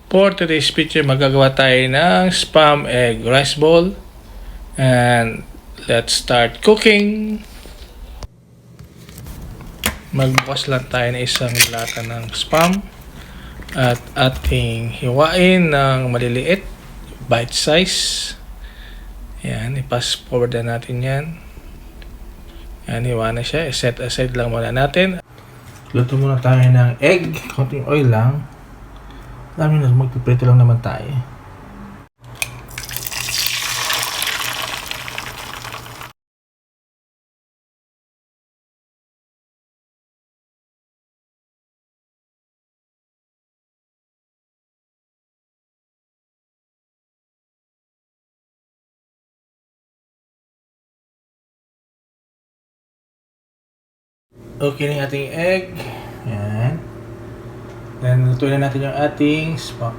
For today's picture, magagawa tayo ng spam egg rice bowl. And let's start cooking. Magbukas lang tayo ng isang lata ng spam. At ating hiwain ng maliliit, bite size. Yan, i-pass forward na natin yan. Yan, hiwa na siya. I-set aside lang muna natin. Luto muna tayo ng egg. Konting oil lang. Alam nyo na, magpiprito lang naman tayo. Okay na yung ating egg. Yan. Then, lutuin na natin yung ating spam.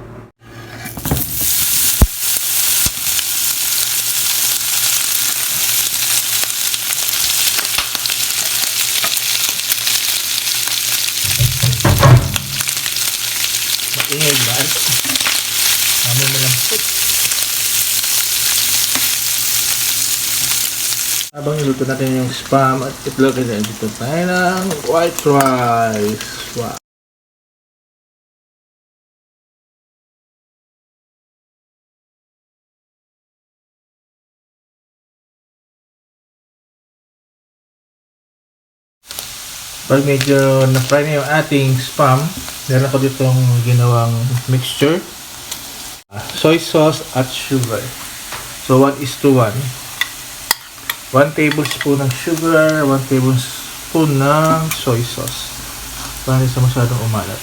Maingay ba? Namin mo lang po. Habang niluto natin yung spam at itlog, dito tayo ng white rice. Wow. Pag medyo na-fry na yung ating spam, meron ako ditong ginawang mixture. Soy sauce at sugar. So 1:1. 1 tablespoon ng sugar, 1 tablespoon ng soy sauce. Para hindi sa masyadong umalat.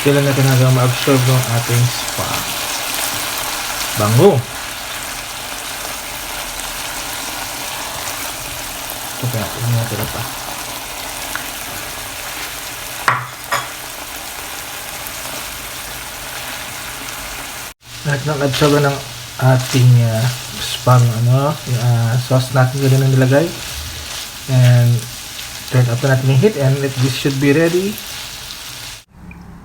Kailan natin hanggang ma-absorb ng ating spam. Bango! Ito pa natin, hindi natin pa. Lahat ng absorb ng ating spam, sauce natin ganun ang nilagay. And turn up na natin yung heat and this should be ready.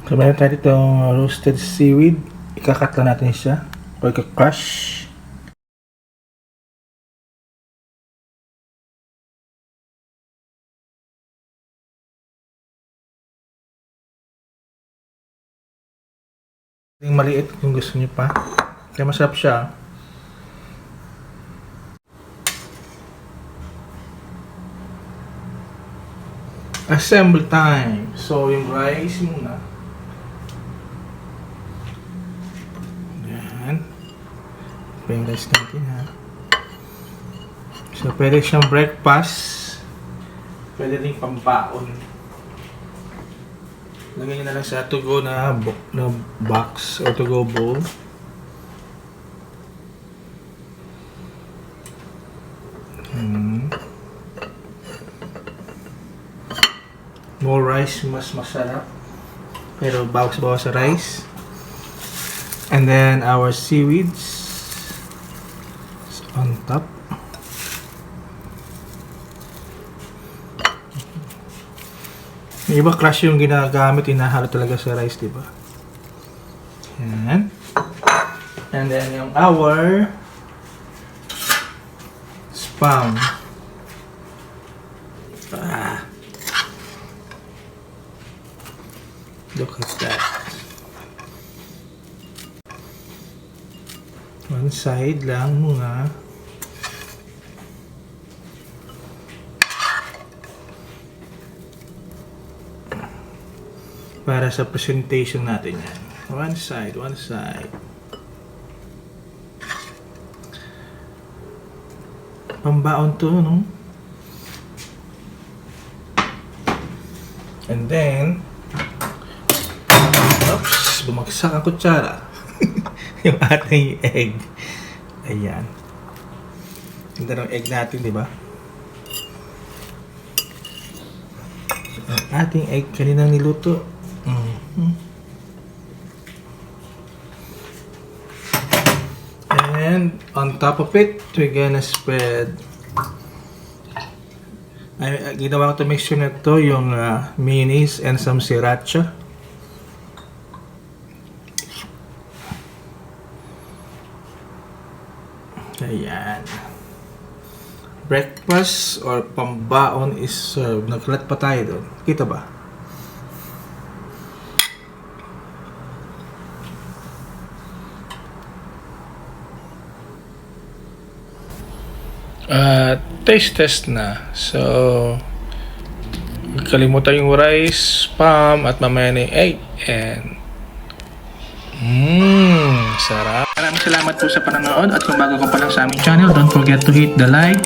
So, mayroon tayo ditong roasted seaweed. Ikakat lang natin siya. O ika-crush. Maliit kung gusto niyo pa. Kaya masarap siya. Assemble time. So, yung rice muna. Yung rice natin, ha. So, pwede siyang breakfast. Pwede rin pambaon. Lagyan nyo na lang sa to-go na box or to-go bowl. More rice, mas masarap. Pero bawas-bawas sa rice. And then our seaweeds on top. Yung iba crush yung ginagamit, inahalo talaga sa rice, diba? Yan. And then yung our spam. Look at that. One side lang muna. Para sa presentation natin yan. One side, one side. Pambaon to, no? And then, oops, bumagsak ang kutsara. Yung ating egg. Ayan. Ganda ng egg natin, di ba? Ang ating egg kaninang niluto. And on top of it, we're gonna spread Ay, ginawa ko to mixture na to yung mayonnaise and some sriracha. Ayan. Breakfast or pambaon is served. Nagkalat pa tayo doon. Kita ba? Taste test na. So, kalimutan yung rice, spam, at mamaya na yung egg. And sarap. Maraming salamat po sa panonood at kung bago ka pa lang sa aming channel, don't forget to hit the like,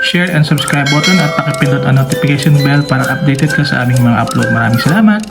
share, and subscribe button at pakipindot ang notification bell para updated ka sa aming mga upload. Maraming salamat!